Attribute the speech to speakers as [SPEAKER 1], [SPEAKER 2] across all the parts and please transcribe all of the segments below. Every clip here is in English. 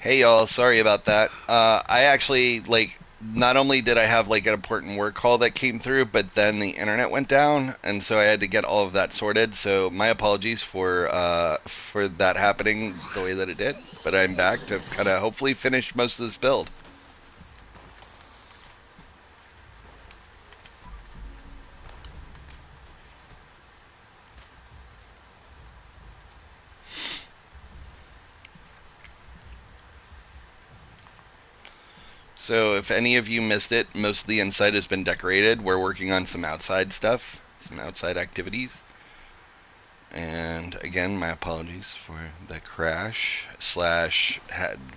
[SPEAKER 1] Hey y'all, sorry about that. I actually not only did I have like an important work call that came through, but then the internet went down, and so I had to get all of that sorted. So my apologies for that happening the way that it did. But I'm back to kind of hopefully finish most of this build. So if any of you missed it, most of the inside has been decorated. We're working on some outside stuff, some outside activities. And again, my apologies for the crash slash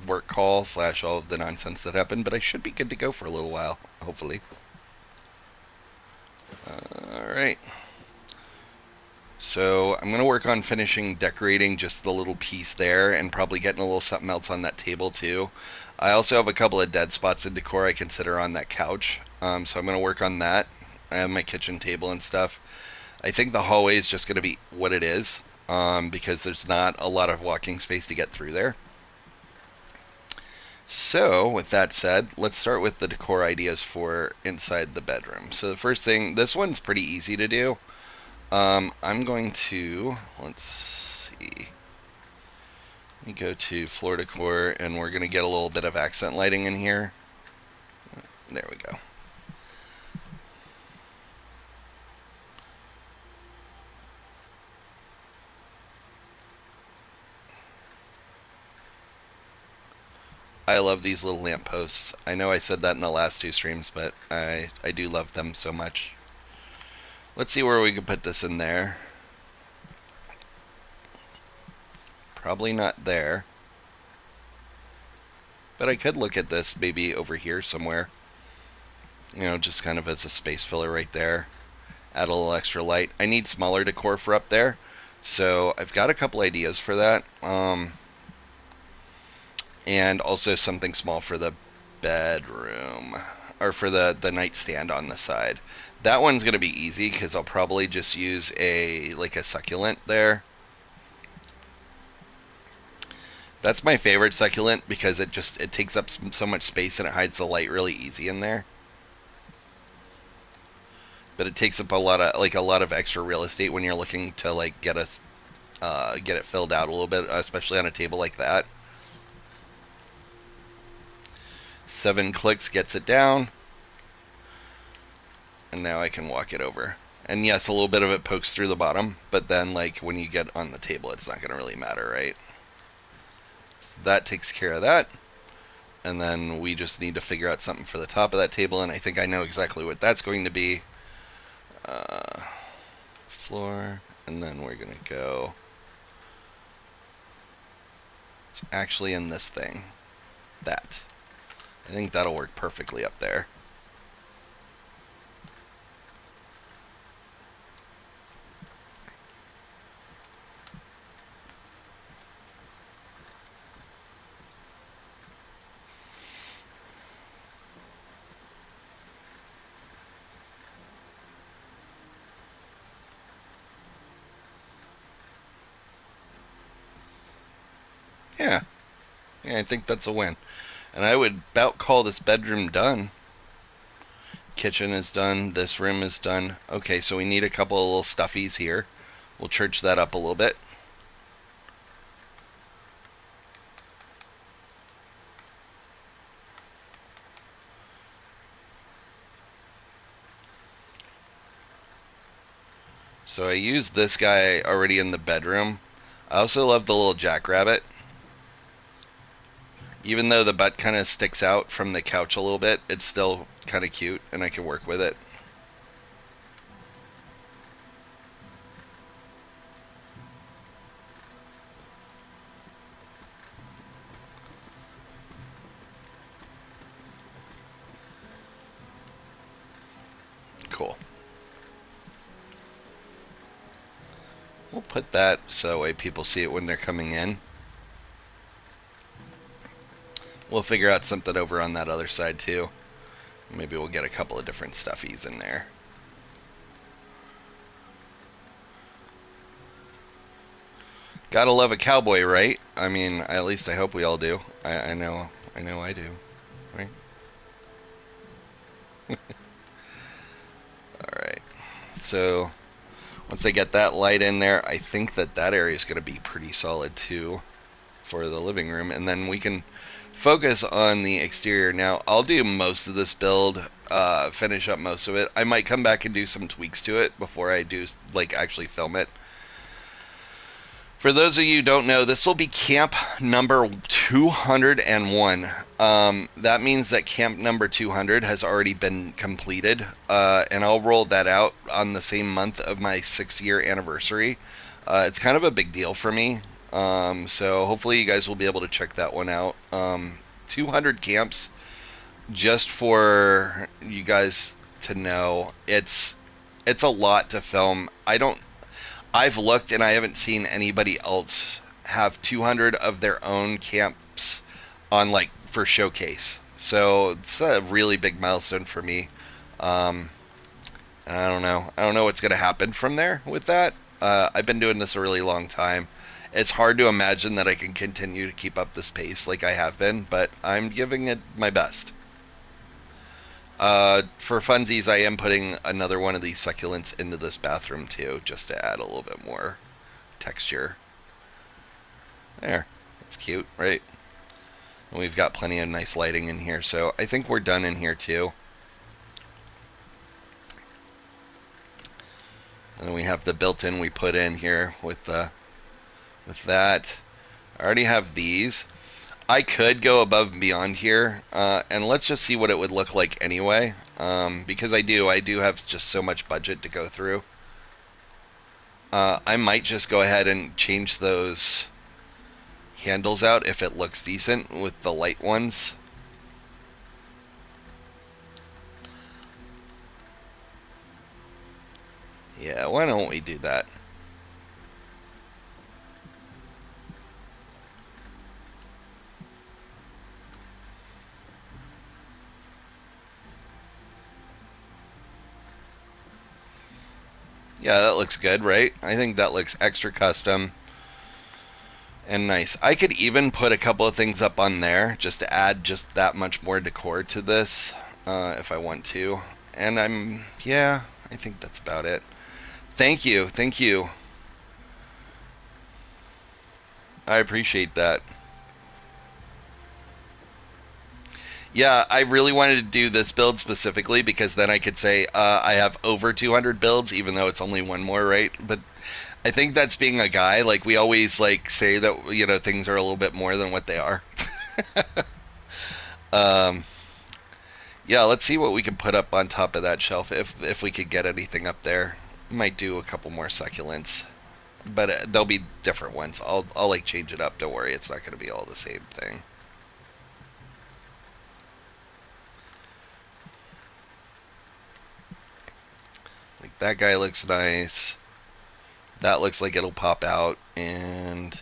[SPEAKER 1] work call slash all of the nonsense that happened, but I should be good to go for a little while, hopefully. All right. So I'm going to work on finishing decorating just the little piece there and probably getting a little something else on that table too. I also have a couple of dead spots in decor I consider on that couch. So I'm going to work on that. I have my kitchen table and stuff. I think the hallway is just going to be what it is because there's not a lot of walking space to get through there. So, with that said, let's start with the decor ideas for inside the bedroom. So, the first thing, this one's pretty easy to do. I'm going to, let's see, let me go to floor decor and we're going to get a little bit of accent lighting in here. There we go. I love these little lampposts. I know I said that in the last two streams, but I do love them so much. Let's see where we can put this in there. Probably not there. But I could look at this maybe over here somewhere. You know, just kind of as a space filler right there. Add a little extra light. I need smaller decor for up there. So I've got a couple ideas for that. And also something small for the bedroom. Or for the nightstand on the side. That one's going to be easy because I'll probably just use a succulent there. That's my favorite succulent because it takes up so much space and it hides the light really easy in there. But it takes up a lot of extra real estate when you're looking to get it filled out a little bit, especially on a table like that. 7 clicks gets it down, and now I can walk it over. And yes, a little bit of it pokes through the bottom, but then like when you get on the table, it's not going to really matter, right? So that takes care of that. And then we just need to figure out something for the top of that table, and I think I know exactly what that's going to be. Floor, and then we're going to go. It's actually in this thing. That. I think that'll work perfectly up there. Yeah. Yeah, I think that's a win. And I would about call this bedroom done. Kitchen is done. This room is done. Okay, so we need a couple of little stuffies here. We'll church that up a little bit. So I used this guy already in the bedroom. I also love the little jackrabbit. Even though the butt kind of sticks out from the couch a little bit, it's still kind of cute and I can work with it. Cool. We'll put that so way people see it when they're coming in. We'll figure out something over on that other side too. Maybe we'll get a couple of different stuffies in there. Gotta love a cowboy, right? I mean, at least I hope we all do. I know I do, right? All right. So once I get that light in there, I think that that area is going to be pretty solid too for the living room, and then we can focus on the exterior. Now, I'll do most of this build, finish up most of it. I might come back and do some tweaks to it before I do like actually film it. For those of you who don't know, this will be camp number 201. That means that camp number 200 has already been completed, and I'll roll that out on the same month of my 6-year anniversary. It's kind of a big deal for me, so hopefully you guys will be able to check that one out. 200 camps, just for you guys to know, it's a lot to film. I've looked and I haven't seen anybody else have 200 of their own camps on like for showcase. So it's a really big milestone for me. Um, I don't know. I don't know what's going to happen from there with that. I've been doing this a really long time. It's hard to imagine that I can continue to keep up this pace like I have been, but I'm giving it my best. For funsies, I am putting another one of these succulents into this bathroom too, just to add a little bit more texture. There, that's cute, right? And we've got plenty of nice lighting in here, so I think we're done in here too. And then we have the built-in we put in here with that. I already have these. I could go above and beyond here, and let's just see what it would look like anyway, because I do have just so much budget to go through. I might just go ahead and change those handles out if it looks decent with the light ones. Yeah, why don't we do that? Yeah, that looks good, right? I think that looks extra custom and nice. I could even put a couple of things up on there just to add just that much more decor to this, if I want to. And yeah, I think that's about it. Thank you, thank you. I appreciate that. Yeah, I really wanted to do this build specifically because then I could say I have over 200 builds, even though it's only one more, right? But I think that's being a guy. Like we always like say that things are a little bit more than what they are. um, yeah, let's see what we can put up on top of that shelf if we could get anything up there. Might do a couple more succulents, but they'll be different ones. I'll like change it up. Don't worry, it's not going to be all the same thing. Like that guy looks nice. That looks like it'll pop out, and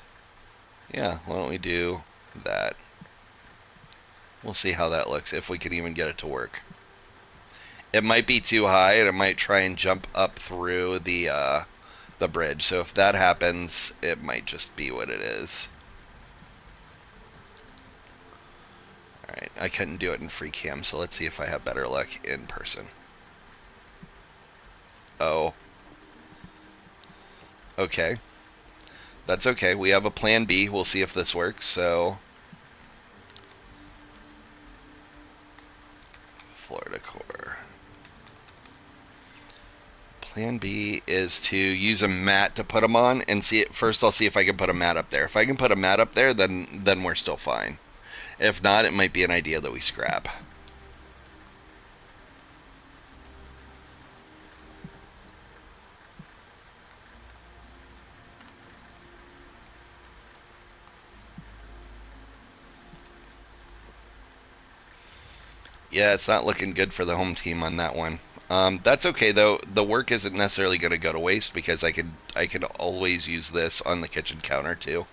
[SPEAKER 1] yeah, why don't we do that? We'll see how that looks, if we can even get it to work. It might be too high, and it might try and jump up through the bridge. So if that happens, it might just be what it is. Alright, I couldn't do it in free cam, so let's see if I have better luck in person. Oh. Okay. That's okay. We have a plan B. We'll see if this works, so... Florida core. Plan B is to use a mat to put them on and see it. First, I'll see if I can put a mat up there. If I can put a mat up there, then we're still fine. If not, it might be an idea that we scrap. Yeah, it's not looking good for the home team on that one. That's okay though. The work isn't necessarily going to go to waste because I could always use this on the kitchen counter too.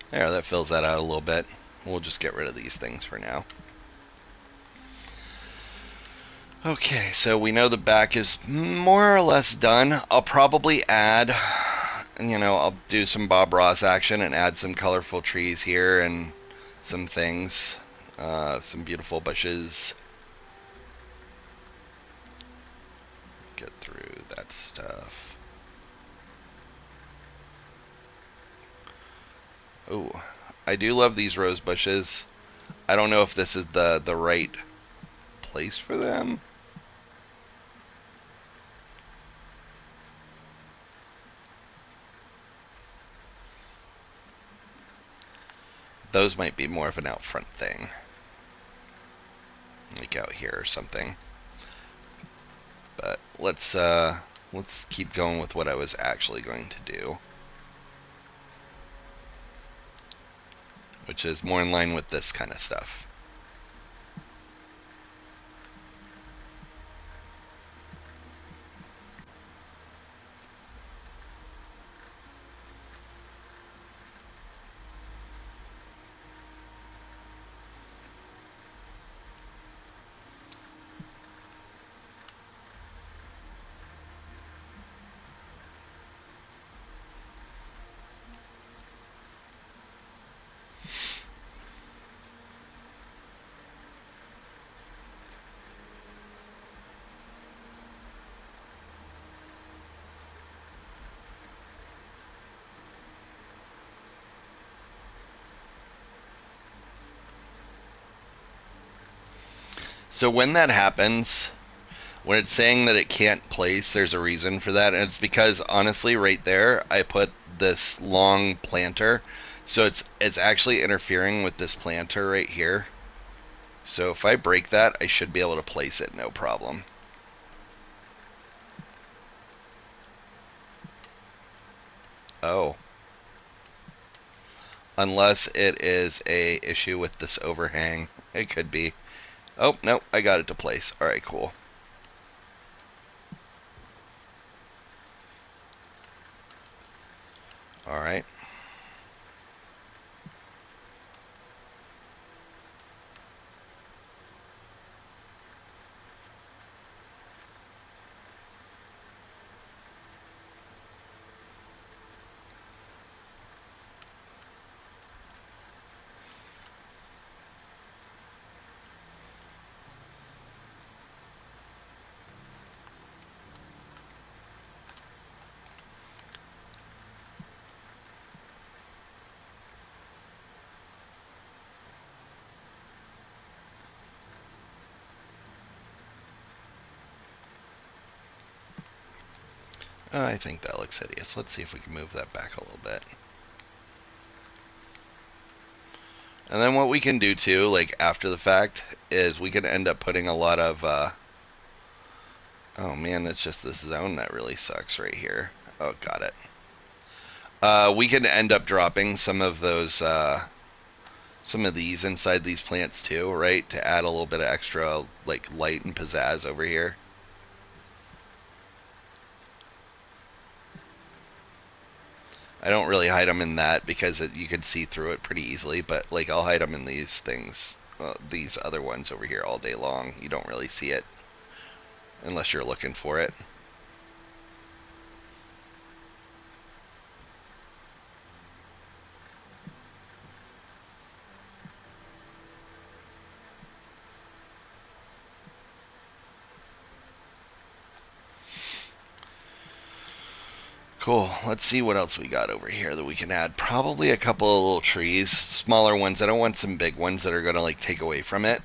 [SPEAKER 1] There, that fills that out a little bit. We'll just get rid of these things for now. Okay, so we know the back is more or less done. I'll probably add, I'll do some Bob Ross action and add some colorful trees here and some things, some beautiful bushes. Get through that stuff. Oh, I do love these rose bushes. I don't know if this is the right place for them. Those might be more of an out front thing. Like out here or something. But let's keep going with what I was actually going to do, which is more in line with this kind of stuff. So when that happens, when it's saying that it can't place, there's a reason for that, and it's because honestly, right there, I put this long planter, so it's actually interfering with this planter right here. So if I break that, I should be able to place it, no problem. Oh. Unless it is a issue with this overhang. It could be. Oh, no, I got it to place. Alright, cool. Alright. I think that looks hideous. Let's see if we can move that back a little bit. And then what we can do too, like after the fact, is we can end up putting a lot of, oh man, it's just this zone that really sucks right here. Oh, got it. We can end up dropping some of those, some of these inside these plants too, right? To add a little bit of extra, like, light and pizzazz over here. I don't really hide them in that because you can see through it pretty easily, but like I'll hide them in these things, these other ones over here all day long. You don't really see it unless you're looking for it. Cool. Let's see what else we got over here that we can add. Probably a couple of little trees, smaller ones. I don't want some big ones that are going to like take away from it.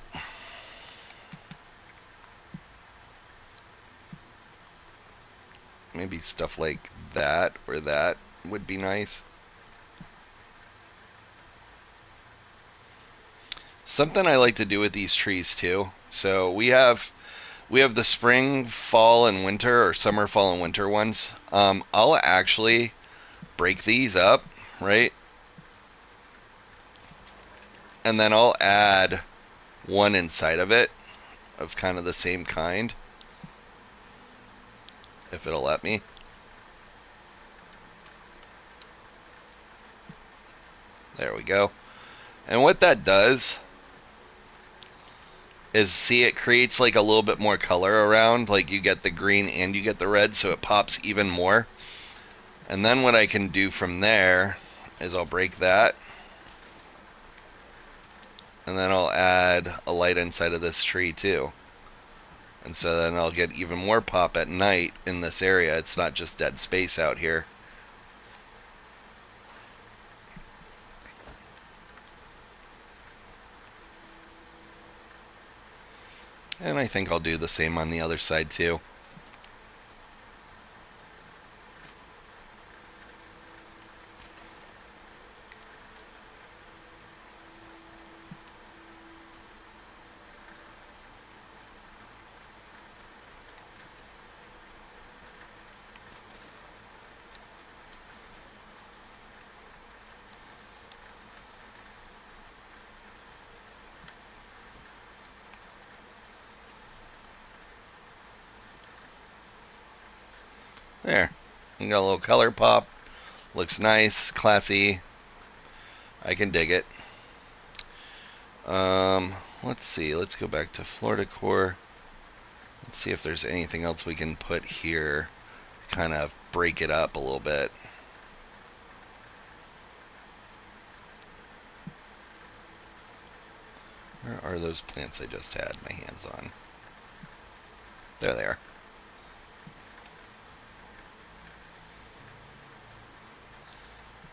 [SPEAKER 1] Maybe stuff like that or that would be nice. Something I like to do with these trees too. So we have the spring, fall, and winter, or summer, fall, and winter ones. I'll actually break these up, right? And then I'll add one inside of it of kind of the same kind, if it'll let me. There we go. And what that does is, see, it creates like a little bit more color around. Like you get the green and you get the red, so it pops even more. And then what I can do from there is I'll break that. And then I'll add a light inside of this tree too. And so then I'll get even more pop at night in this area. It's not just dead space out here. And I think I'll do the same on the other side too. There. We got a little color pop. Looks nice, classy. I can dig it. Let's see. Let's go back to Florida Core. Let's see if there's anything else we can put here. Kind of break it up a little bit. Where are those plants I just had my hands on? There they are.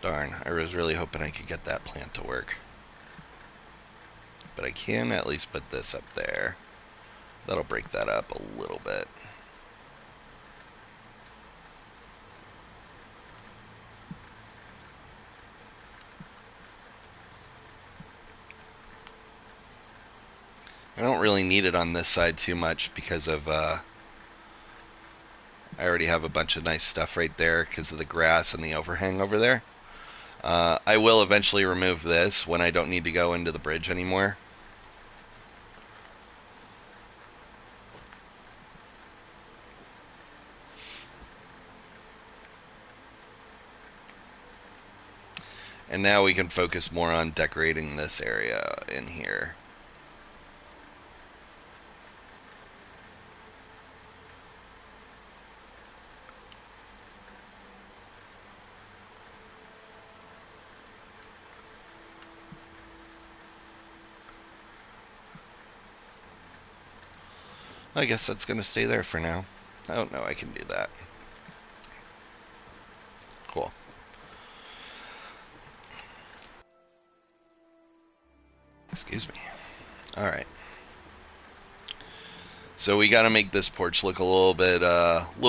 [SPEAKER 1] Darn, I was really hoping I could get that plant to work. But I can at least put this up there. That'll break that up a little bit. I don't really need it on this side too much because of I already have a bunch of nice stuff right there because of the grass and the overhang over there. I will eventually remove this when I don't need to go into the bridge anymore. And now we can focus more on decorating this area in here. I guess that's going to stay there for now. Oh, no, I can do that. Cool. Excuse me. Alright. So we got to make this porch look a little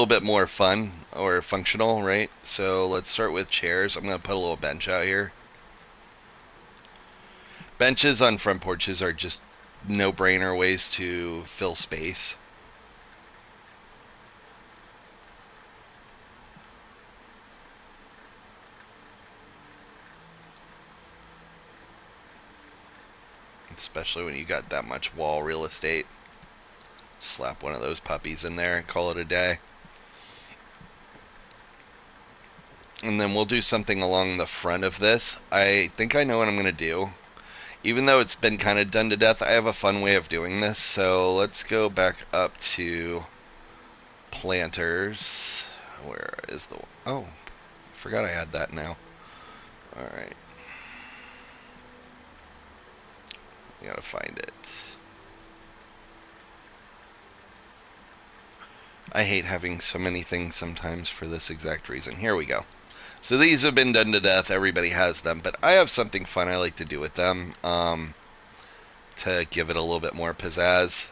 [SPEAKER 1] bit more fun or functional, right? So let's start with chairs. I'm going to put a little bench out here. Benches on front porches are just no-brainer ways to fill space. Especially when you got that much wall real estate. Slap one of those puppies in there and call it a day. And then we'll do something along the front of this. I think I know what I'm going to do. Even though it's been kind of done to death, I have a fun way of doing this. So let's go back up to planters. Where is the... Oh, I forgot I had that now. Alright. I gotta find it. I hate having so many things sometimes for this exact reason. Here we go. So these have been done to death. Everybody has them. But I have something fun I like to do with them to give it a little bit more pizzazz.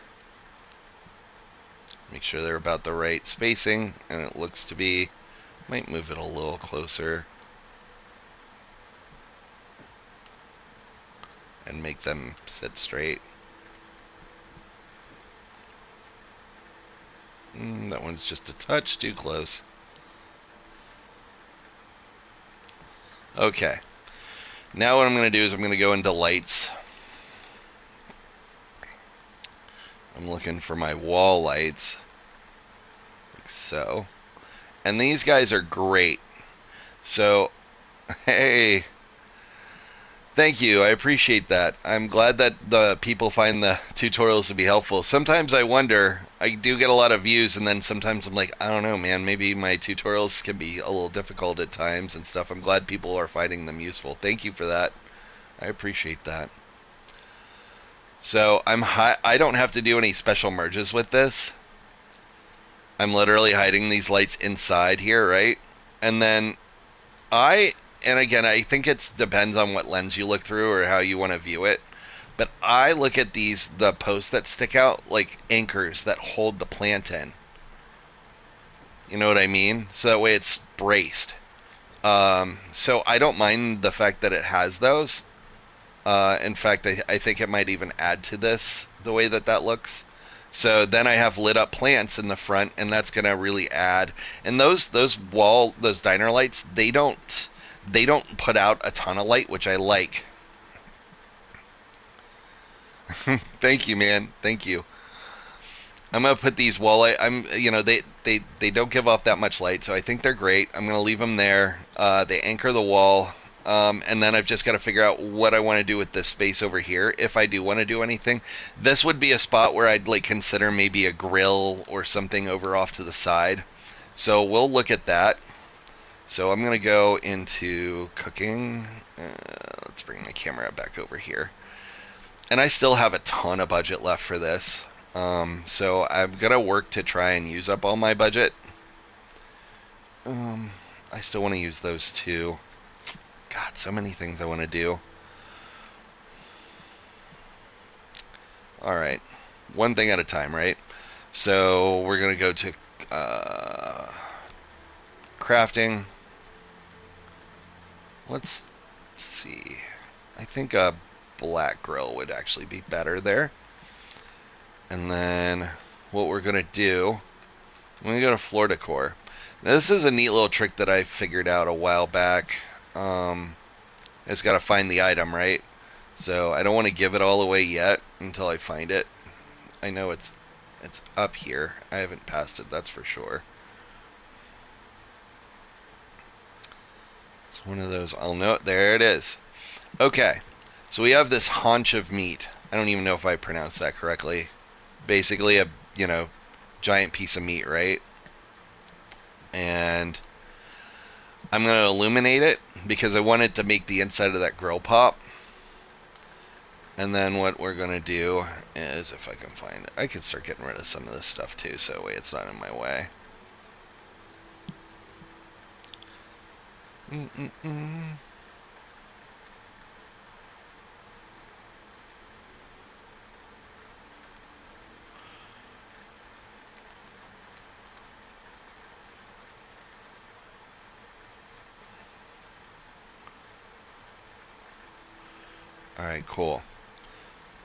[SPEAKER 1] Make sure they're about the right spacing. And it looks to be... Might move it a little closer. And make them sit straight. That one's just a touch too close. Okay. Now what I'm going to do is I'm going to go into lights. I'm looking for my wall lights. Like so. And these guys are great. So, hey. Thank you. I appreciate that. I'm glad that the people find the tutorials to be helpful. Sometimes I wonder, I do get a lot of views, and then sometimes I'm like, I don't know, man, maybe my tutorials can be a little difficult at times and stuff. I'm glad people are finding them useful. Thank you for that. I appreciate that. So I don't have to do any special merges with this. I'm literally hiding these lights inside here, right? And then and again, I think it depends on what lens you look through or how you want to view it. But I look at the posts that stick out like anchors that hold the plant in. You know what I mean? So that way it's braced. So I don't mind the fact that it has those. In fact, I think it might even add to this, the way that looks. So then I have lit up plants in the front, and that's going to really add. And those diner lights, they don't put out a ton of light, which I like. Thank you, man. Thank you. I'm gonna put these they don't give off that much light, so I think they're great. I'm gonna leave them there. They anchor the wall, and then I've just got to figure out what I want to do with this space over here. If I do want to do anything, this would be a spot where I'd like consider maybe a grill or something over off to the side. So we'll look at that. So I'm gonna go into cooking. Let's bring my camera back over here. And I still have a ton of budget left for this. So I'm going to work to try and use up all my budget. I still want to use those too. God, so many things I want to do. Alright. One thing at a time, right? So we're going to go to crafting. Let's see. I think a black grill would actually be better there. And then what we're going to do, I'm going to go to floor decor. Now this is a neat little trick that I figured out a while back. I just got to find the item, right? So I don't want to give it all away yet until I find it. I know it's up here. I haven't passed it, that's for sure. It's one of those, I'll know it. There it is. Okay. So we have this haunch of meat. I don't even know if I pronounced that correctly. Basically a, giant piece of meat, right? And I'm going to illuminate it because I want it to make the inside of that grill pop. And then what we're going to do is, if I can find it, I can start getting rid of some of this stuff too, so that way it's not in my way. Alright, cool.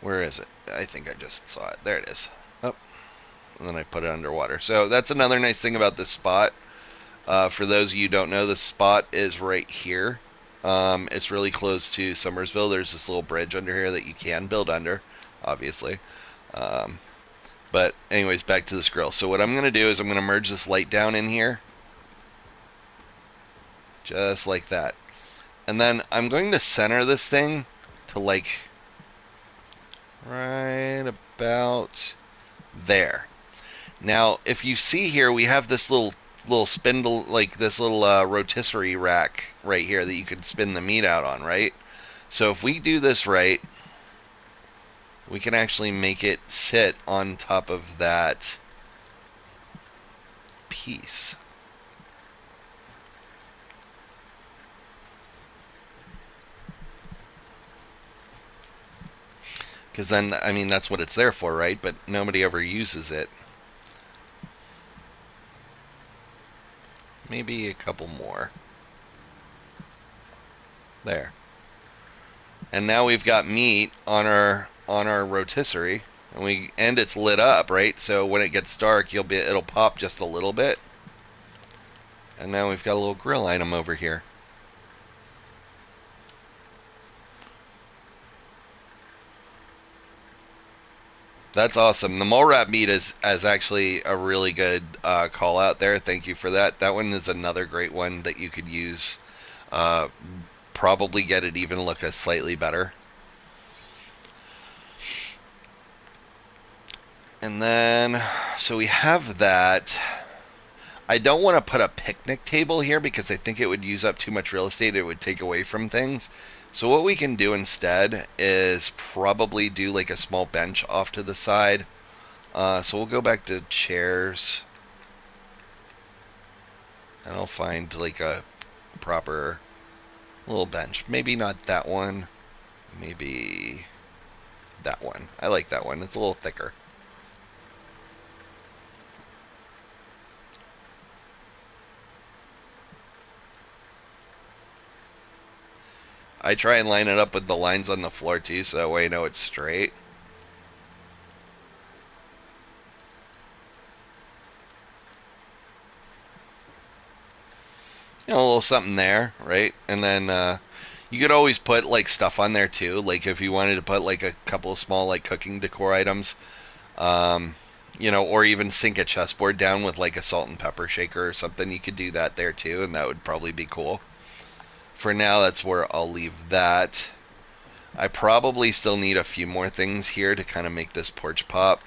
[SPEAKER 1] Where is it? I think I just saw it. There it is. Oh, and then I put it underwater. So that's another nice thing about this spot. For those of you who don't know, this spot is right here. It's really close to Summersville. There's this little bridge under here that you can build under, obviously. But anyways, back to this grill. So what I'm going to do is I'm going to merge this light down in here. Just like that. And then I'm going to center this thing to like right about there. Now, if you see here, we have this little spindle, like this little rotisserie rack right here that you can spin the meat out on, right? So if we do this right, we can actually make it sit on top of that piece. Because then, I mean, that's what it's there for, right? But nobody ever uses it. Maybe a couple more. There. And now we've got meat on our rotisserie, and it's lit up, right? So when it gets dark, it'll pop just a little bit. And now we've got a little grill item over here. That's awesome. The mole rat meat is actually a really good call out there. Thank you for that. That one is another great one that you could use probably get it even look slightly better. And then, so we have that. I don't want to put a picnic table here because I think it would use up too much real estate. It would take away from things. So what we can do instead is probably do like a small bench off to the side. So we'll go back to chairs. And I'll find like a proper little bench. Maybe not that one. Maybe that one. I like that one. It's a little thicker. I try and line it up with the lines on the floor too, so that way I know it's straight. You know, a little something there, right? And then you could always put like stuff on there too. Like if you wanted to put like a couple of small like cooking decor items, you know, or even sink a chessboard down with like a salt and pepper shaker or something. You could do that there too, and that would probably be cool. For now, that's where I'll leave that. I probably still need a few more things here to kind of make this porch pop.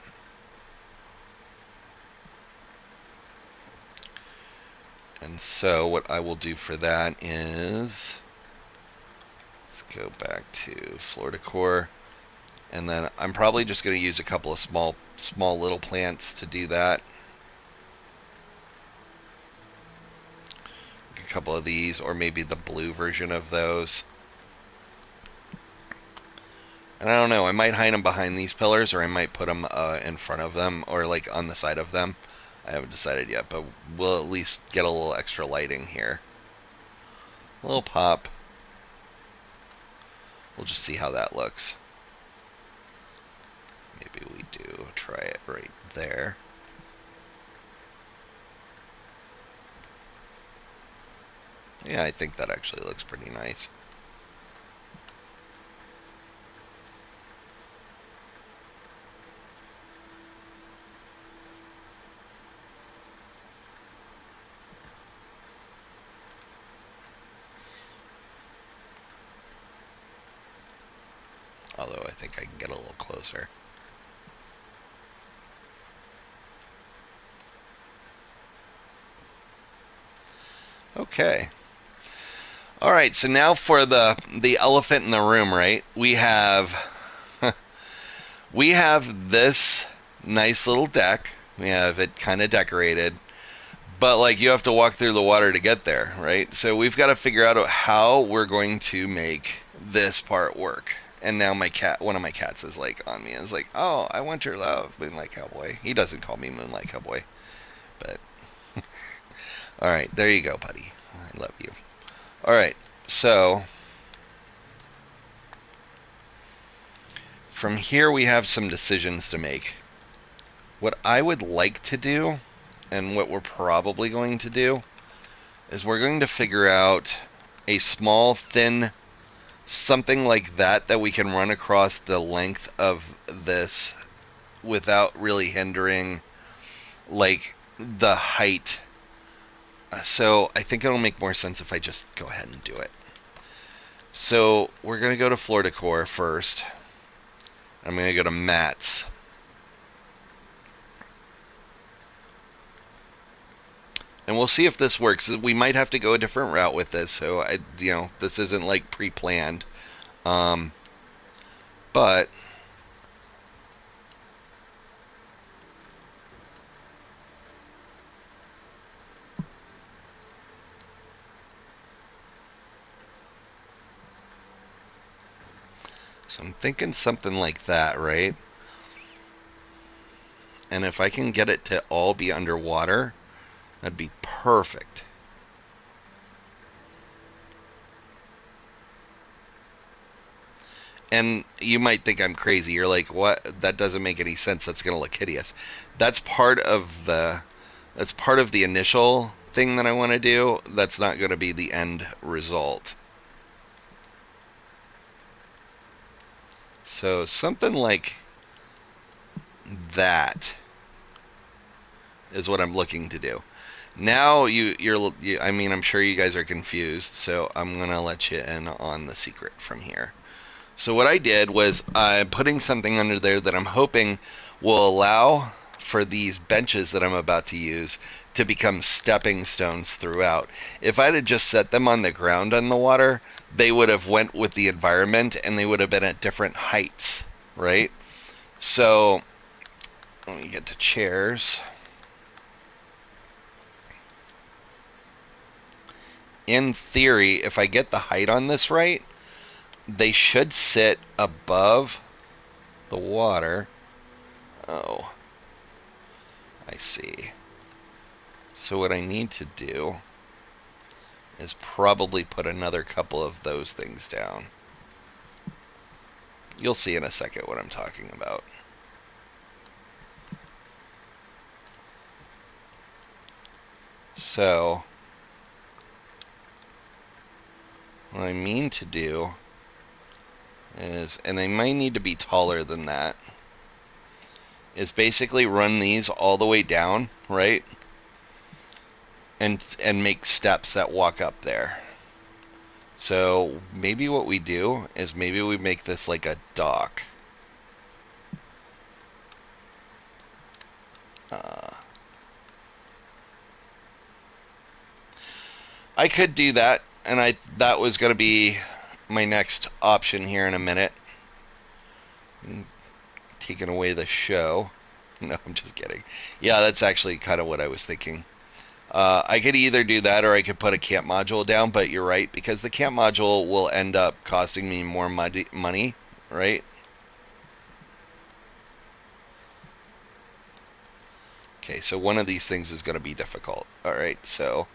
[SPEAKER 1] And so what I will do for that is, let's go back to floor decor. And then I'm probably just going to use a couple of small little plants to do that. A couple of these, or maybe the blue version of those. And I don't know, I might hide them behind these pillars, or I might put them in front of them, or like on the side of them. I haven't decided yet, but we'll at least get a little extra lighting here. A little pop. We'll just see how that looks. Maybe we do try it right there. Yeah, I think that actually looks pretty nice. Although I think I can get a little closer. Okay. All right, so now for the elephant in the room, right? We have we have this nice little deck. We have it kind of decorated, but like you have to walk through the water to get there, right? So we've got to figure out how we're going to make this part work. And now one of my cats is like on me and is like, "Oh, I want your love, Moonlight Cowboy." He doesn't call me Moonlight Cowboy, but all right, there you go, buddy. I love you. All right, so from here we have some decisions to make. What I would like to do, and what we're probably going to do, is we're going to figure out a small, thin, something like that we can run across the length of this without really hindering, like, the height. So I think it'll make more sense if I just go ahead and do it. So we're going to go to floor decor first. I'm going to go to mats. And we'll see if this works. We might have to go a different route with this, so this isn't like pre-planned. But so I'm thinking something like that, right? And if I can get it to all be underwater, that'd be perfect. And you might think I'm crazy. You're like, what? That doesn't make any sense. That's going to look hideous. That's part of the initial thing that I want to do. That's not going to be the end result. So something like that is what I'm looking to do. Now I mean, I'm sure you guys are confused, so I'm gonna let you in on the secret from here. So what I did was I'm putting something under there that I'm hoping will allow for these benches that I'm about to use to become stepping stones throughout. If I'd have just set them on the ground on the water, they would have went with the environment and they would have been at different heights, right? So let me get to chairs. In theory, if I get the height on this right, they should sit above the water. Oh, I see. So what I need to do is probably put another couple of those things down. You'll see in a second what I'm talking about. So what I mean to do is, and I might need to be taller than that, is basically run these all the way down, right? And make steps that walk up there. So maybe what we do is maybe we make this like a dock. Uh, I could do that, and that was going to be my next option here in a minute. Taking away the show. No, I'm just kidding. Yeah, that's actually kind of what I was thinking. I could either do that or I could put a camp module down, but you're right, because the camp module will end up costing me more money, right? Okay, so one of these things is going to be difficult. All right, so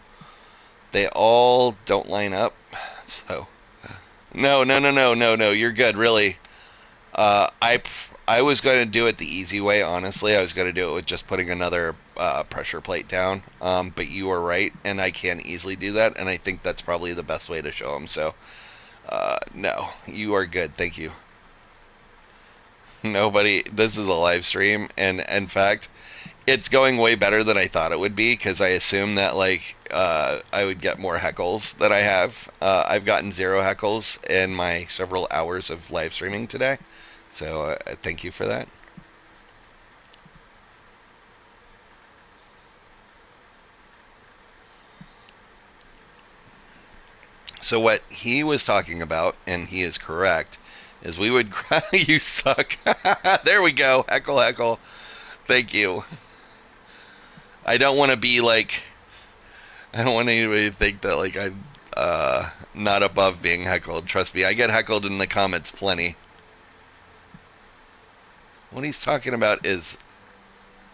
[SPEAKER 1] they all don't line up. So no, no, no, no, no, no. You're good, really. I was going to do it the easy way. Honestly, I was going to do it with just putting another pressure plate down. But you are right, and I can easily do that. And I think that's probably the best way to show them. So no, you are good. Thank you. Nobody. This is a live stream, and in fact, it's going way better than I thought it would be because I assumed that like I would get more heckles than I have. I've gotten 0 heckles in my several hours of live streaming today, so thank you for that. So what he was talking about, and he is correct, is we would you suck. There we go. Heckle, heckle. Thank you. I don't want to be like I don't want anybody to think that like I'm not above being heckled. Trust me, I get heckled in the comments plenty. What he's talking about is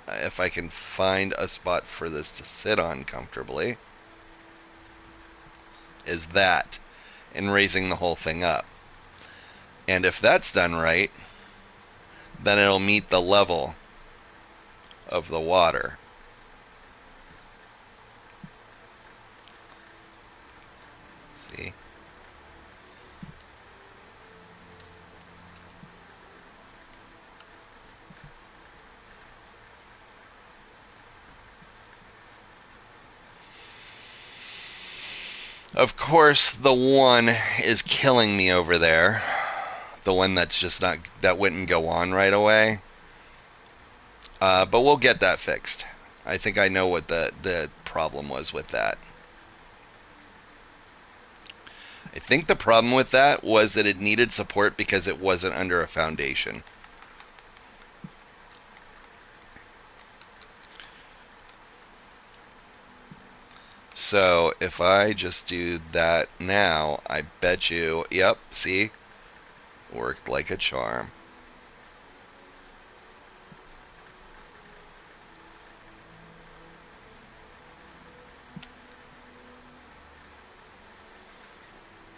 [SPEAKER 1] if I can find a spot for this to sit on comfortably, is that and raising the whole thing up. And if that's done right, then it'll meet the level of the water. See? Of course, the one is killing me over there. The one that's just not, that wouldn't go on right away. But we'll get that fixed. I think I know what the problem was with that. I think the problem with that was that it needed support because it wasn't under a foundation. So if I just do that now, I bet you, yep, see, worked like a charm.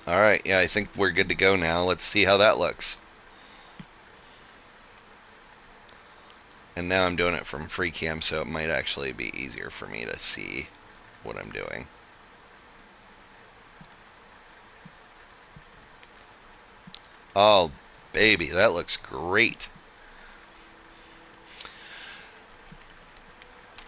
[SPEAKER 1] All right, yeah, I think we're good to go now. Let's see how that looks. And now I'm doing it from free cam, so it might actually be easier for me to see what I'm doing. Oh, baby, that looks great.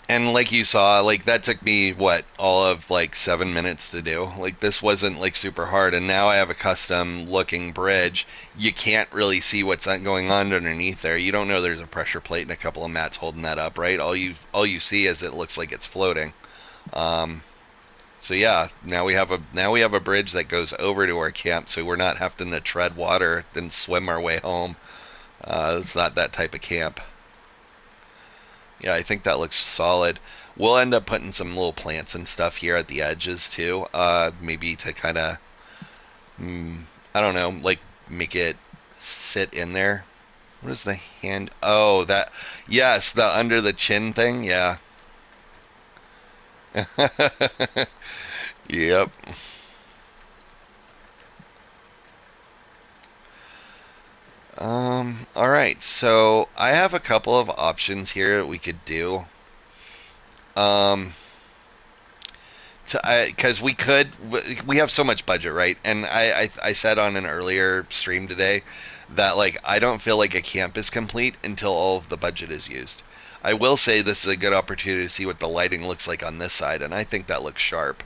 [SPEAKER 1] And like you saw, like that took me what, all of like 7 minutes to do. Like this wasn't like super hard, and now I have a custom looking bridge. You can't really see what's going on underneath there. You don't know there's a pressure plate and a couple of mats holding that up, right? All you see is it looks like it's floating. Um, so yeah, now we have a bridge that goes over to our camp, so we're not having to tread water and swim our way home. It's not that type of camp. Yeah, I think that looks solid. We'll end up putting some little plants and stuff here at the edges too. Maybe to kind of, I don't know, like make it sit in there. What is the hand? Oh, that, yes, the under the chin thing. Yeah. Yep. All right. So I have a couple of options here that we could do. Um, because we have so much budget, right? And I said on an earlier stream today that like I don't feel like a camp is complete until all of the budget is used. I will say this is a good opportunity to see what the lighting looks like on this side, and I think that looks sharp.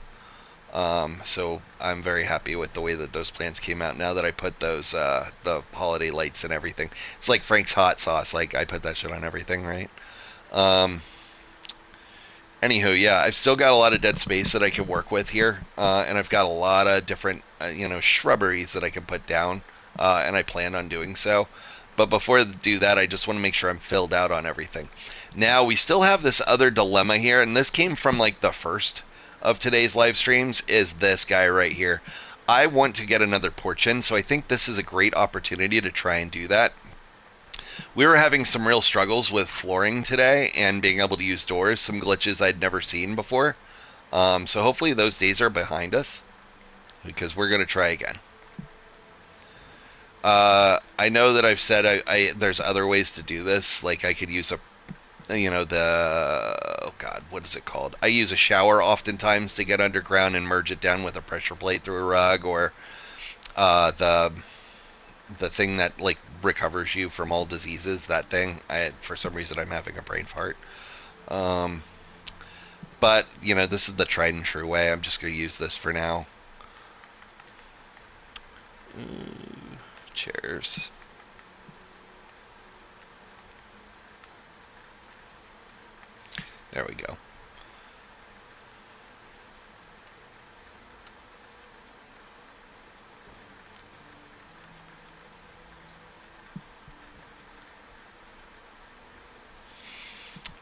[SPEAKER 1] So I'm very happy with the way that those plans came out. Now that I put those the holiday lights and everything, it's like Frank's hot sauce. Like I put that shit on everything, right? Um, Anywho, yeah, I've still got a lot of dead space that I can work with here, and I've got a lot of different, shrubberies that I can put down, and I plan on doing so. But before I do that, I just want to make sure I'm filled out on everything. Now, we still have this other dilemma here, and this came from like the first of today's live streams, is this guy right here. I want to get another porch in, so I think this is a great opportunity to try and do that. We were having some real struggles with flooring today and being able to use doors, some glitches I'd never seen before. So hopefully those days are behind us because we're going to try again. I know that I've said there's other ways to do this. Like I could use oh God, what is it called? I use a shower oftentimes to get underground and merge it down with a pressure plate through a rug, or the thing that like recovers you from all diseases. That thing. For some reason I'm having a brain fart. Um, but this is the tried and true way. I'm just going to use this for now. Chairs. There we go.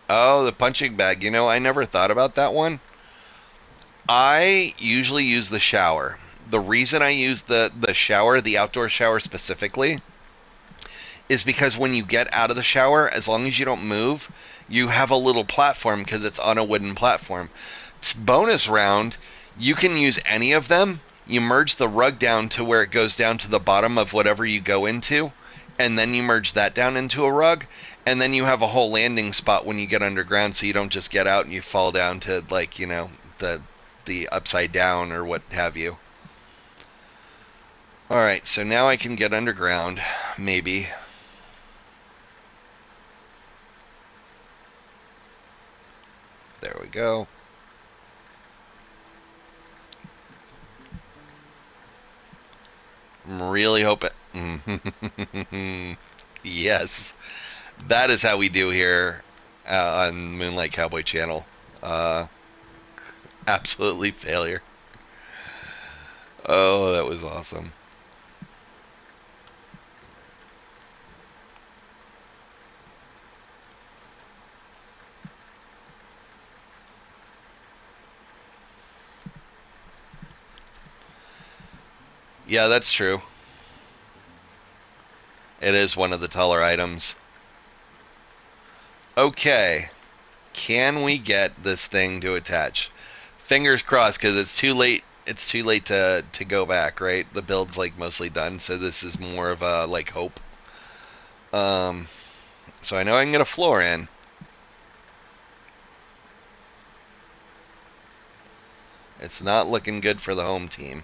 [SPEAKER 1] Oh, the punching bag. I never thought about that one. I usually use the shower. The reason I use the shower, the outdoor shower specifically, is because when you get out of the shower, as long as you don't move, you have a little platform because it's on a wooden platform. Bonus round, you can use any of them. You merge the rug down to where it goes down to the bottom of whatever you go into, and then you merge that down into a rug, and then you have a whole landing spot when you get underground, so you don't just get out and you fall down to like the upside down or what have you. All right, so now I can get underground, maybe. There we go. I'm really hoping. Yes, that is how we do here on Moonlight Cowboy Channel. Uh, Absolutely failure. Oh, that was awesome. Yeah, that's true. It is one of the taller items. Okay, can we get this thing to attach? Fingers crossed, because it's too late. It's too late to go back, right? The build's like mostly done, so this is more of a like hope. Um, so I know I can get a floor in. It's not looking good for the home team.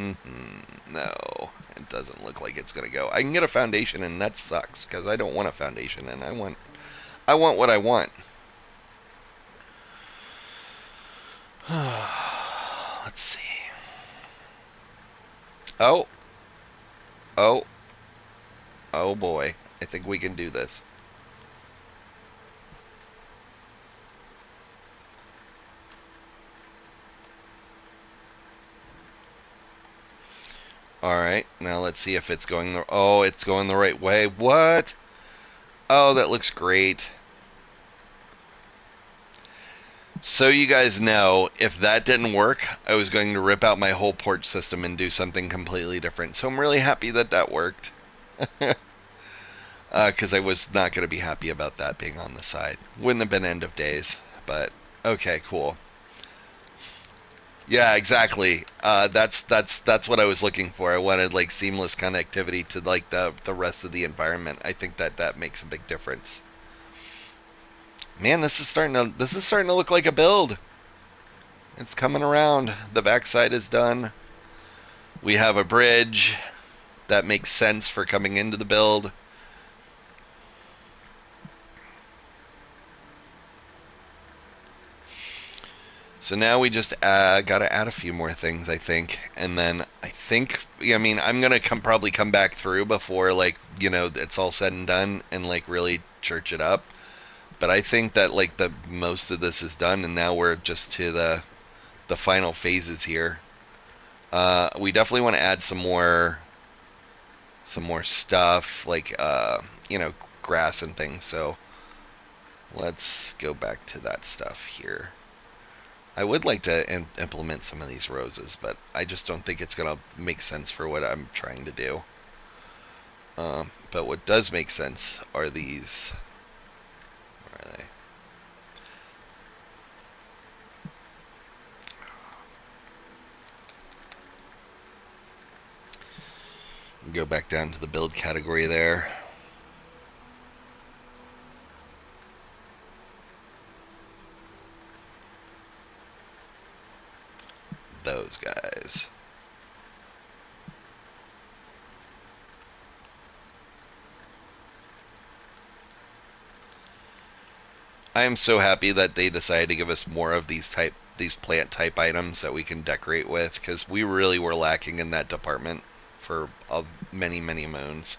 [SPEAKER 1] No, it doesn't look like it's gonna go. I can get a foundation and that sucks because I don't want a foundation and I want what I want. Let's see. Oh, oh, oh boy. I think we can do this. Alright, now let's see if it's going the... Oh, it's going the right way. What? Oh, that looks great. So you guys know, if that didn't work, I was going to rip out my whole porch system and do something completely different. So I'm really happy that that worked. Because I was not going to be happy about that being on the side. Wouldn't have been end of days, but okay, cool. Yeah, exactly. That's what I was looking for. I wanted like seamless connectivity to like the rest of the environment. I think that that makes a big difference. Man, this is starting to look like a build. It's coming around. The backside is done. We have a bridge that makes sense for coming into the build. So now we just got to add a few more things, I think, and then I think, I mean, I'm gonna probably come back through before like it's all said and done and like really church it up. But I think that like the most of this is done, and now we're just to the final phases here. We definitely want to add some more stuff like grass and things. So let's go back to that stuff here. I would like to implement some of these roses, but I just don't think it's gonna make sense for what I'm trying to do. But what does make sense are these. Where are they? Go back down to the build category there. Those guys. I am so happy that they decided to give us more of these plant type items that we can decorate with, because we really were lacking in that department for many moons.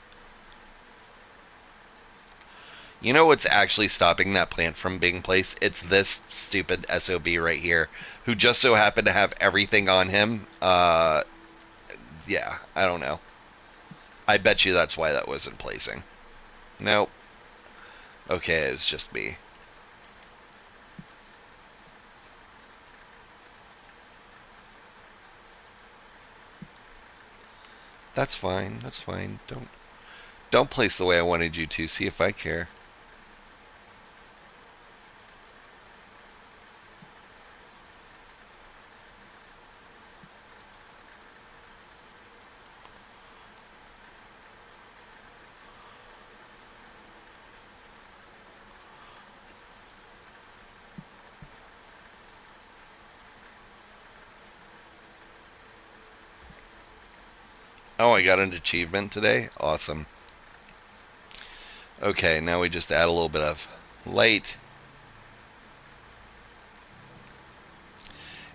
[SPEAKER 1] You know what's actually stopping that plant from being placed? It's this stupid SOB right here, who just so happened to have everything on him. Yeah, I don't know. I bet you that's why that wasn't placing. Nope. Okay, it was just me. That's fine. That's fine. Don't place the way I wanted you to. See if I care. Oh, I got an achievement today? Awesome. Okay, now we just add a little bit of light.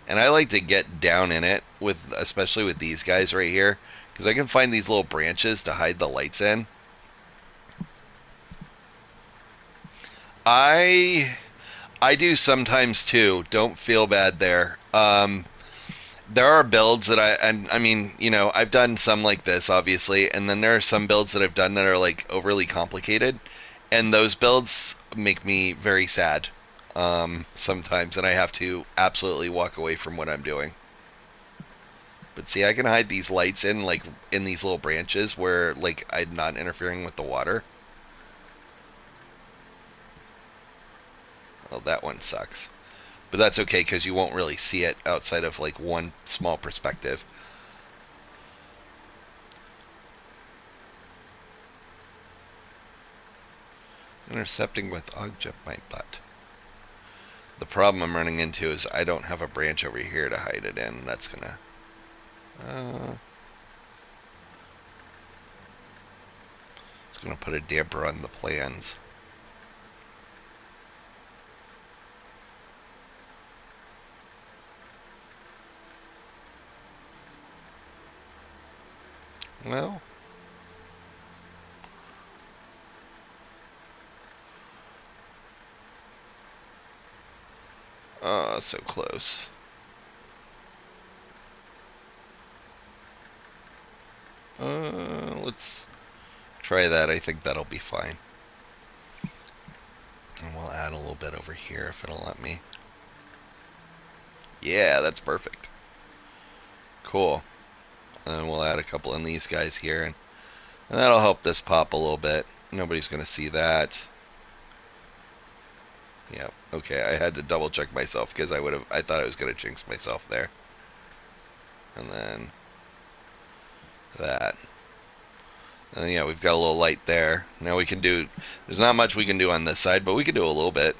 [SPEAKER 1] And I like to get down in it, especially with these guys right here, because I can find these little branches to hide the lights in. I do sometimes too. Don't feel bad there. There are builds that I mean, I've done some like this, obviously, and then there are some builds that I've done that are like overly complicated, and those builds make me very sad sometimes, and I have to absolutely walk away from what I'm doing. But see, I can hide these lights in these little branches where like I'm not interfering with the water. Oh, that one sucks. But that's okay because you won't really see it outside of like one small perspective. Intercepting with object my butt. The problem I'm running into is I don't have a branch over here to hide it in. That's gonna It's going to put a damper on the plans. Well, so close. Let's try that. I think that'll be fine. And we'll add a little bit over here if it'll let me. Yeah, that's perfect. Cool. And then we'll add a couple in these guys here, and that'll help this pop a little bit. Nobody's going to see that. Yep. Okay, I had to double check myself because I thought I was going to jinx myself there. And then that. And yeah, we've got a little light there. Now we can do, there's not much we can do on this side, but we can do a little bit.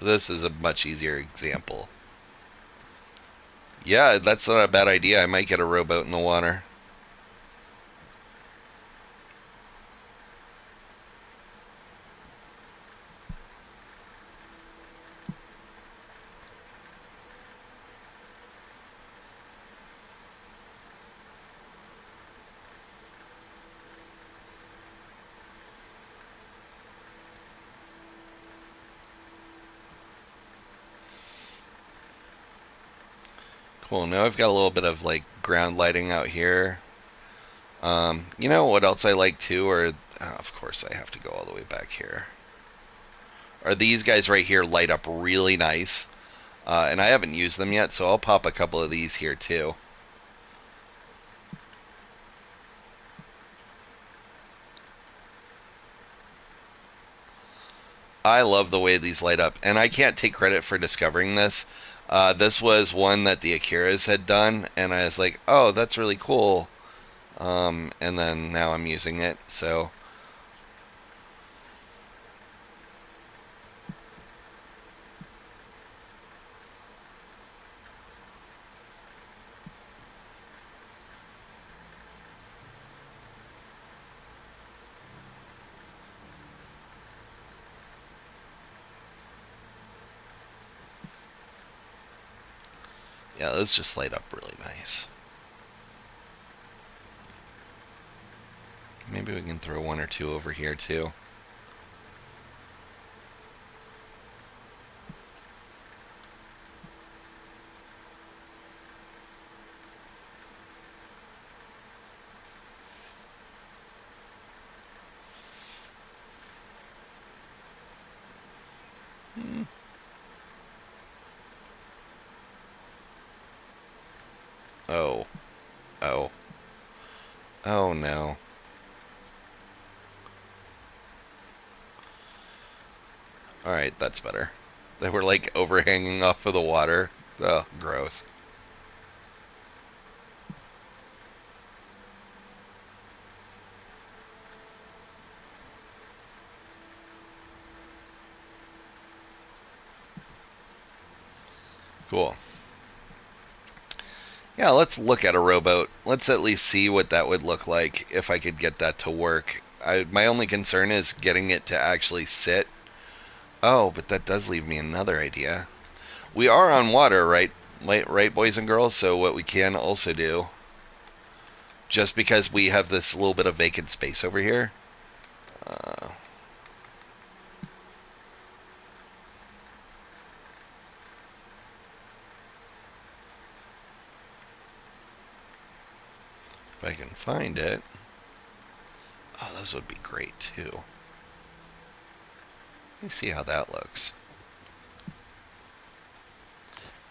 [SPEAKER 1] This is a much easier example. Yeah, that's not a bad idea. I might get a rowboat in the water. Cool. Now I've got a little bit of like ground lighting out here. You know what else I like too? Or of course I have to go all the way back here. Are these guys right here light up really nice? And I haven't used them yet, so I'll pop a couple of these here too. I love the way these light up, and I can't take credit for discovering this. This was one that the Akiras had done, and I was like, oh, that's really cool. And then now I'm using it, so. Yeah, those just light up really nice. Maybe we can throw one or two over here too. Oh. Oh. Oh no. Alright, that's better. They were like overhanging off of the water. Oh, gross. Cool. Yeah, let's look at a rowboat. Let's at least see what that would look like if I could get that to work. My only concern is getting it to actually sit. Oh, but that does leave me another idea. We are on water, right? Right, boys and girls? So what we can also do, just because we have this little bit of vacant space over here, uh, if I can find it. Oh, those would be great too. Let me see how that looks.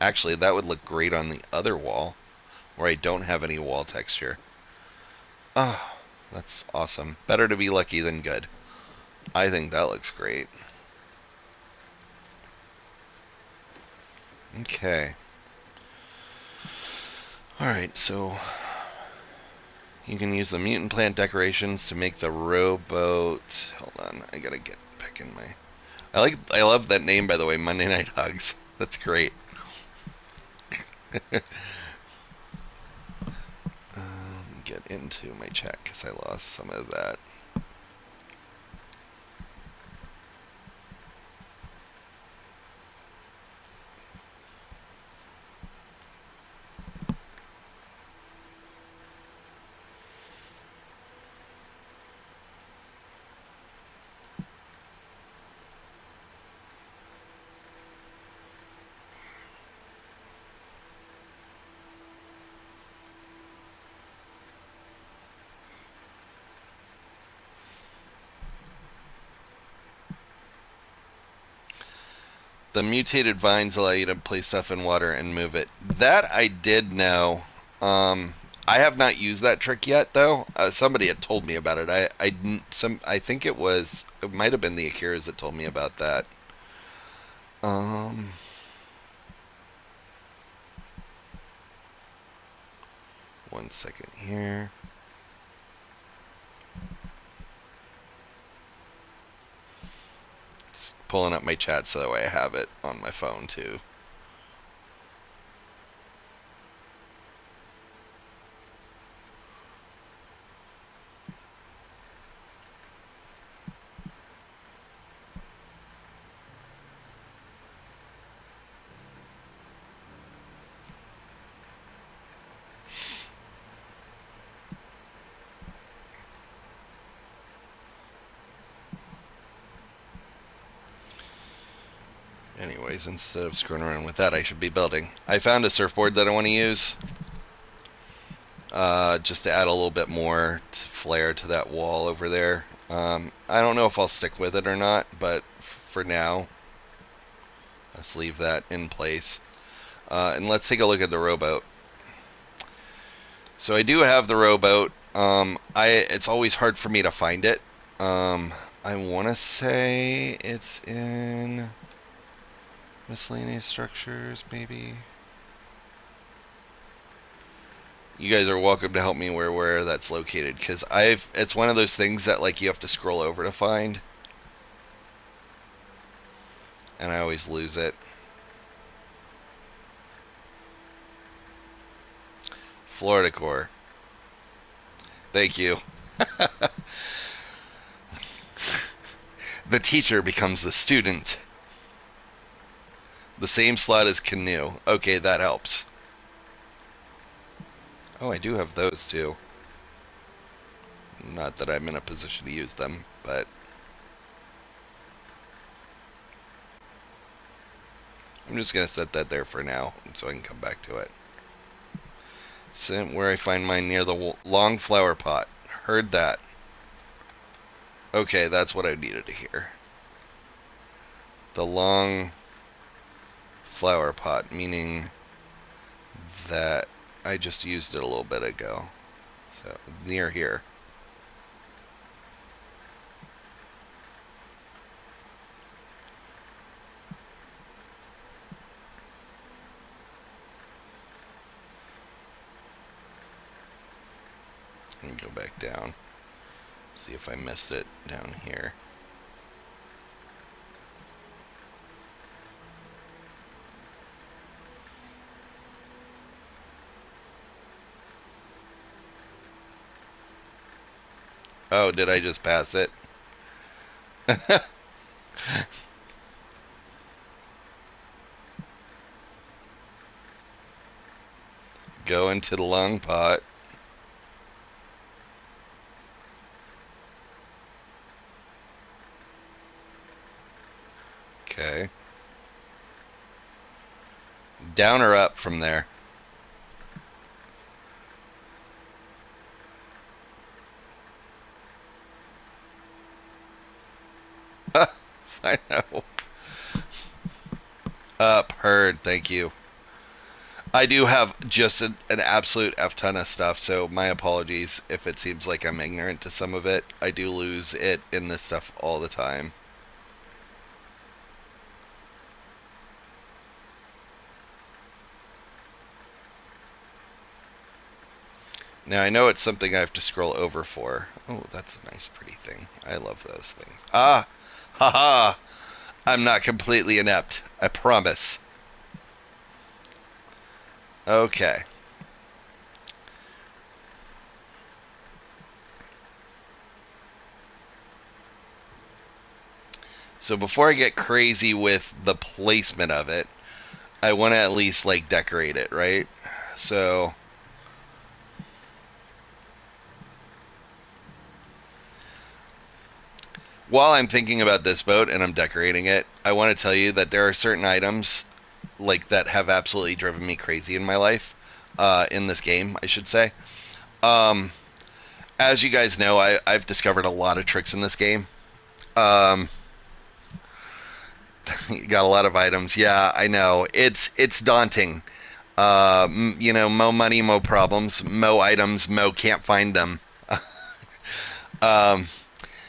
[SPEAKER 1] Actually, that would look great on the other wall, where I don't have any wall texture. Ah, that's awesome. Better to be lucky than good. I think that looks great. Okay. Alright, so You can use the mutant plant decorations to make the rowboat. Hold on, I gotta get back in my. I love that name, by the way, Monday Night Hugs. That's great. Get into my chat because I lost some of that. The mutated vines allow you to place stuff in water and move it. That I did know. I have not used that trick yet, though. Somebody had told me about it. I think it might have been the Akiras that told me about that. Um, 1 second here. Just pulling up my chat so that way I have it on my phone too. Anyways, instead of screwing around with that, I should be building. I found a surfboard that I want to use. Just to add a little bit more flair to that wall over there. I don't know if I'll stick with it or not, but for now, let's leave that in place. And let's take a look at the rowboat. So I do have the rowboat. It's always hard for me to find it. I want to say it's in miscellaneous structures, maybe. You guys are welcome to help me where that's located, because it's one of those things that like you have to scroll over to find, and I always lose it. Florida Core. Thank you. The teacher becomes the student. The same slot as canoe. Okay, that helps. Oh, I do have those too. Not that I'm in a position to use them, but I'm just going to set that there for now so I can come back to it. Sit where I find mine near the long flower pot. Heard that. Okay, that's what I needed to hear. The long flower pot, meaning that I just used it a little bit ago. So, near here. Let me go back down. See if I missed it down here. Oh, did I just pass it? Go into the long pot. Okay. Down or up from there? I know. Up, heard, thank you. I do have just an absolute F ton of stuff, so my apologies if it seems like I'm ignorant to some of it. I do lose it in this stuff all the time. Now I know it's something I have to scroll over for. Oh, that's a nice pretty thing. I love those things. Ah! Haha! I'm not completely inept. I promise. Okay. So before I get crazy with the placement of it, I want to at least like decorate it, right? So while I'm thinking about this boat and I'm decorating it, I want to tell you that there are certain items like that have absolutely driven me crazy in my life, in this game, I should say. Um, as you guys know, I've discovered a lot of tricks in this game. Um, you got a lot of items. Yeah, I know. It's daunting. You know, mo money, mo problems, mo items, mo can't find them. um,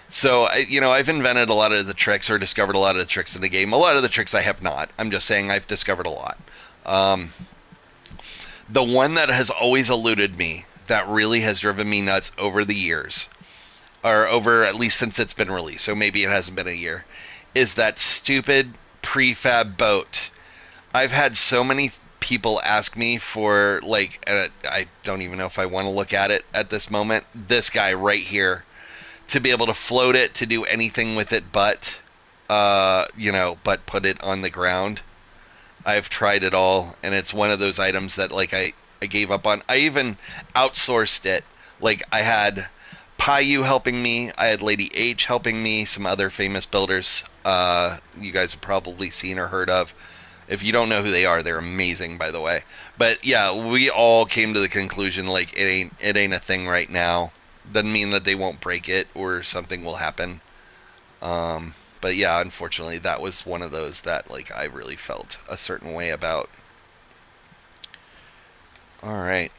[SPEAKER 1] so you know, I've invented a lot of the tricks or discovered a lot of the tricks in the game. A lot of the tricks I have not. I'm just saying I've discovered a lot. Um, the one that has always eluded me, that really has driven me nuts over the years, or over at least since it's been released, so maybe it hasn't been a year, is that stupid prefab boat. I've had so many people ask me for, like, I don't even know if I want to look at it at this moment. This guy right here, to be able to float it, to do anything with it, you know, but put it on the ground. I've tried it all, and it's one of those items that, like, I gave up on. I even outsourced it. Like, I had Payu helping me, I had Lady H helping me, some other famous builders you guys have probably seen or heard of. If you don't know who they are, they're amazing, by the way. But yeah, we all came to the conclusion like it ain't a thing right now. Doesn't mean that they won't break it or something will happen. But yeah, unfortunately, that was one of those that like I really felt a certain way about. All right,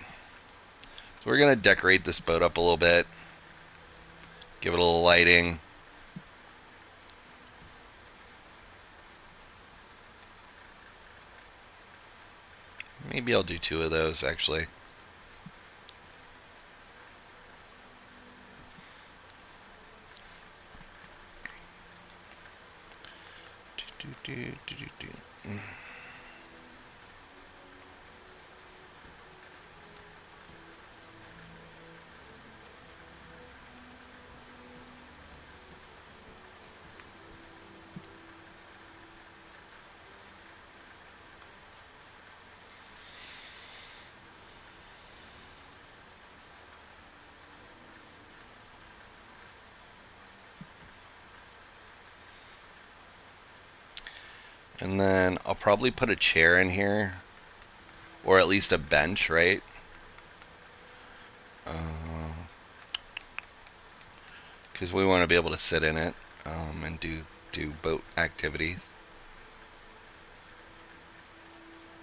[SPEAKER 1] so we're gonna decorate this boat up a little bit, give it a little lighting. Maybe I'll do two of those actually. Do, do, do, do, do. And then I'll probably put a chair in here, or at least a bench, right? Because we want to be able to sit in it and do boat activities.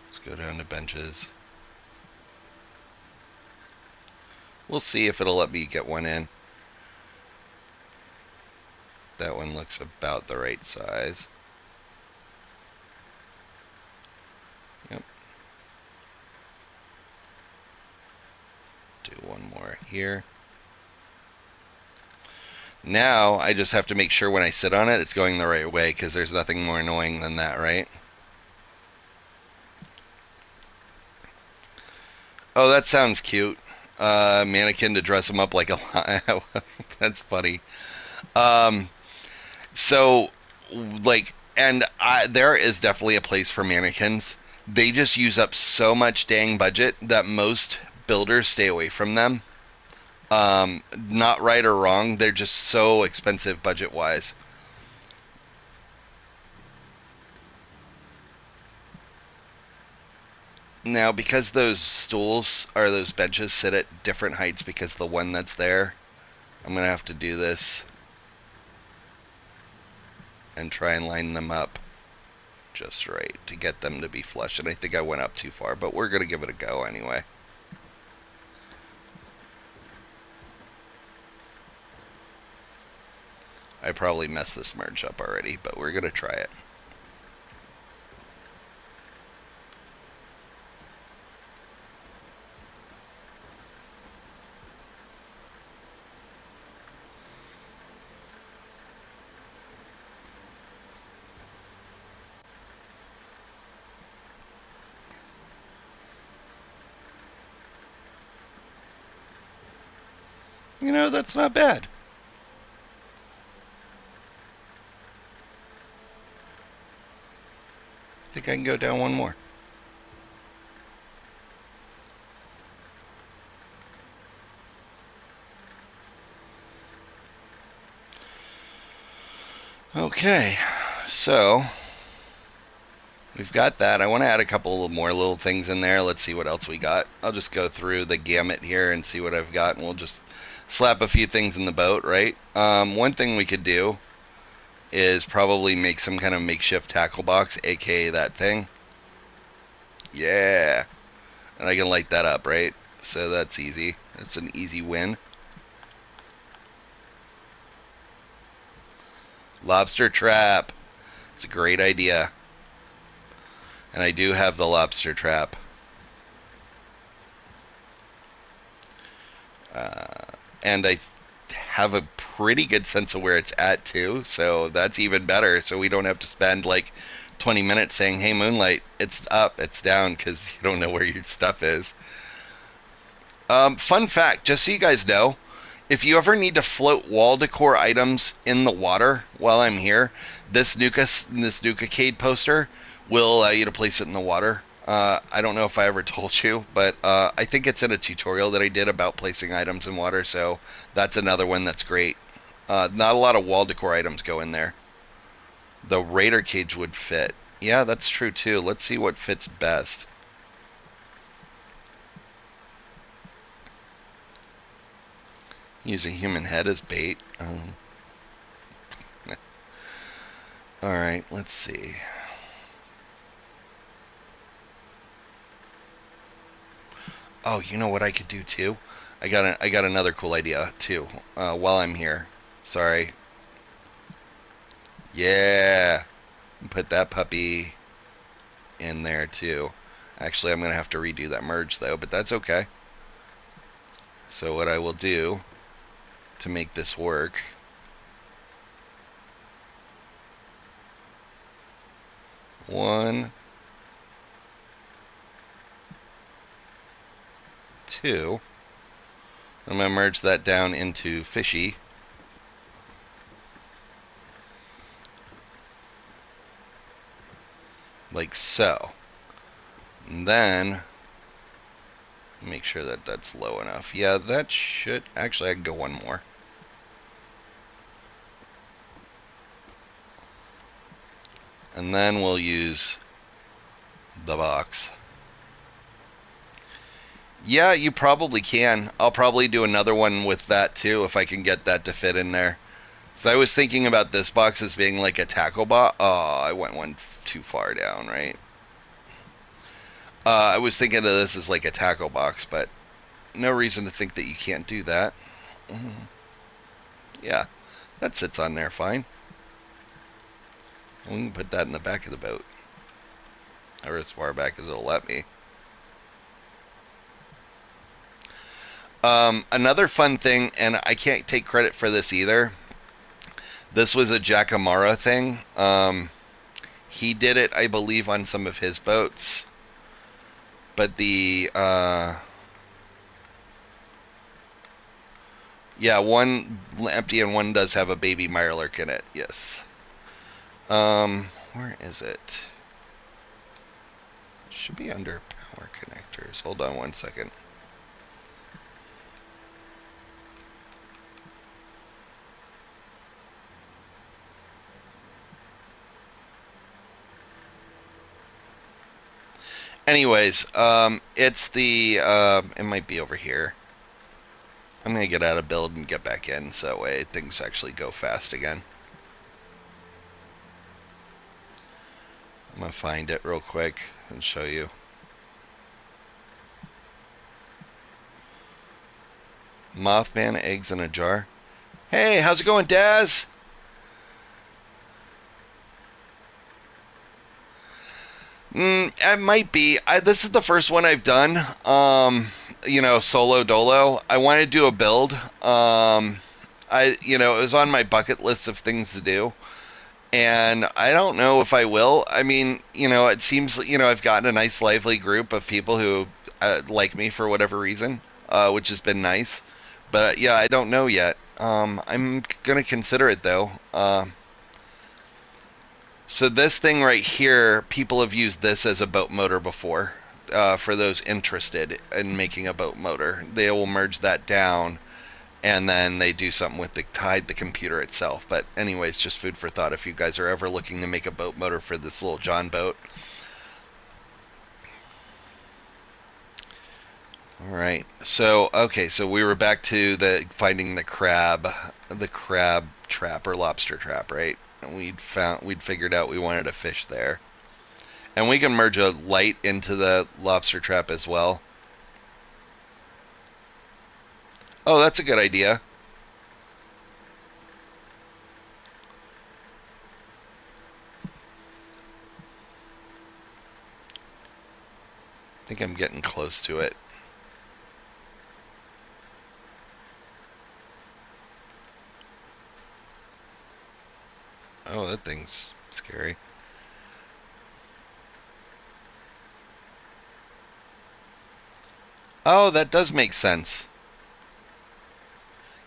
[SPEAKER 1] Let's go down to benches. We'll see if it'll let me get one in. That one looks about the right size. Yep. Do one more here. Now I just have to make sure when I sit on it, it's going the right way, because there's nothing more annoying than that, right? Oh, that sounds cute. Mannequin to dress him up like a lion. That's funny. Um, so, like, and there is definitely a place for mannequins. They just use up so much dang budget that most builders stay away from them. Not right or wrong, they're just so expensive budget wise. Now, because those stools or those benches sit at different heights because the one that's there, I'm gonna have to do this and try and line them up just right to get them to be flush. And I think I went up too far, but we're gonna give it a go anyway. I probably messed this merge up already, but we're gonna try it. You know, that's not bad. I think I can go down one more. Okay, so we've got that. I want to add a couple more little things in there. Let's see what else we got. I'll just go through the gamut here and see what I've got, and we'll just slap a few things in the boat, right? One thing we could do is probably make some kind of makeshift tackle box, aka that thing. Yeah. And I can light that up, right? So that's easy. It's an easy win. Lobster trap. It's a great idea. And I do have the lobster trap. And I have a pretty good sense of where it's at too, so that's even better. So we don't have to spend like 20 minutes saying, hey, Moonlight, it's up, it's down, because you don't know where your stuff is. Fun fact, just so you guys know, if you ever need to float wall decor items in the water while I'm here, this Nuka-Cade poster will allow you to place it in the water. I don't know if I ever told you, but I think it's in a tutorial that I did about placing items in water, so that's another one that's great. Not a lot of wall decor items go in there. The Raider cage would fit. Yeah, that's true too. Let's see what fits best. Use a human head as bait. Alright, let's see. Oh, you know what I could do too? I got another cool idea too. While I'm here. Sorry. Yeah. Put that puppy in there too. Actually, I'm gonna have to redo that merge though, but that's okay. So what I will do to make this work, one, two. I'm going to merge that down into fishy. Like so. And then make sure that that's low enough. Yeah, that should... Actually, I can go one more. And then we'll use the box. Yeah, you probably can. I'll probably do another one with that too if I can get that to fit in there. So I was thinking about this box as being like a tackle box. Oh, I went one too far down, right? I was thinking of this as like a tackle box, but no reason to think that you can't do that. Yeah, that sits on there fine. We can put that in the back of the boat. Or as far back as it'll let me. Another fun thing, and I can't take credit for this either. This was a Jack Amara thing. He did it, I believe, on some of his boats. But the... yeah, one empty and one does have a baby Mirelurk in it, yes. Where is it? It should be under power connectors. Hold on one second. Anyways, it's the, it might be over here. I'm going to get out of build and get back in, so that way things actually go fast again. I'm going to find it real quick and show you. Mothman eggs in a jar. Hey, how's it going, Daz? It might be. This is the first one I've done. You know, solo dolo. I wanted to do a build. It was on my bucket list of things to do, and I don't know if I will. I mean, it seems, I've gotten a nice, lively group of people who like me for whatever reason, which has been nice. But yeah, I don't know yet. I'm gonna consider it though. So this thing right here, people have used this as a boat motor before. For those interested in making a boat motor, they will merge that down, and then they do something with the computer itself. But anyways, just food for thought if you guys are ever looking to make a boat motor for this little John boat. All right. So okay, so we were back to the finding the crab trap or lobster trap, right? And we'd figured out we wanted a fish there. And we can merge a light into the lobster trap as well. Oh, that's a good idea. I think I'm getting close to it. Oh, that thing's scary. Oh, that does make sense.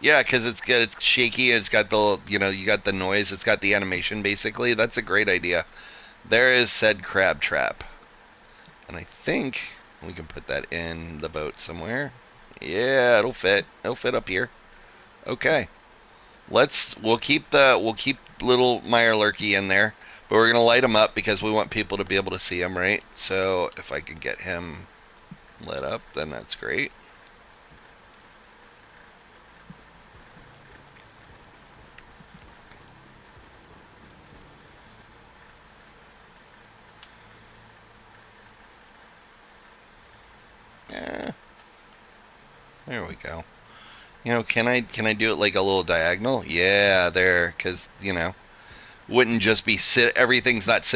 [SPEAKER 1] Yeah, because it's shaky. It's got you got the noise. It's got the animation basically. That's a great idea. There is said crab trap, and I think we can put that in the boat somewhere. Yeah, it'll fit. It'll fit up here. Okay. We'll keep little Meyer Lurkey in there, but we're gonna light him up because we want people to be able to see him, right? So if I can get him lit up, then that's great. Yeah, there we go. Can I do it like a little diagonal? Yeah, there, because wouldn't just be everything's not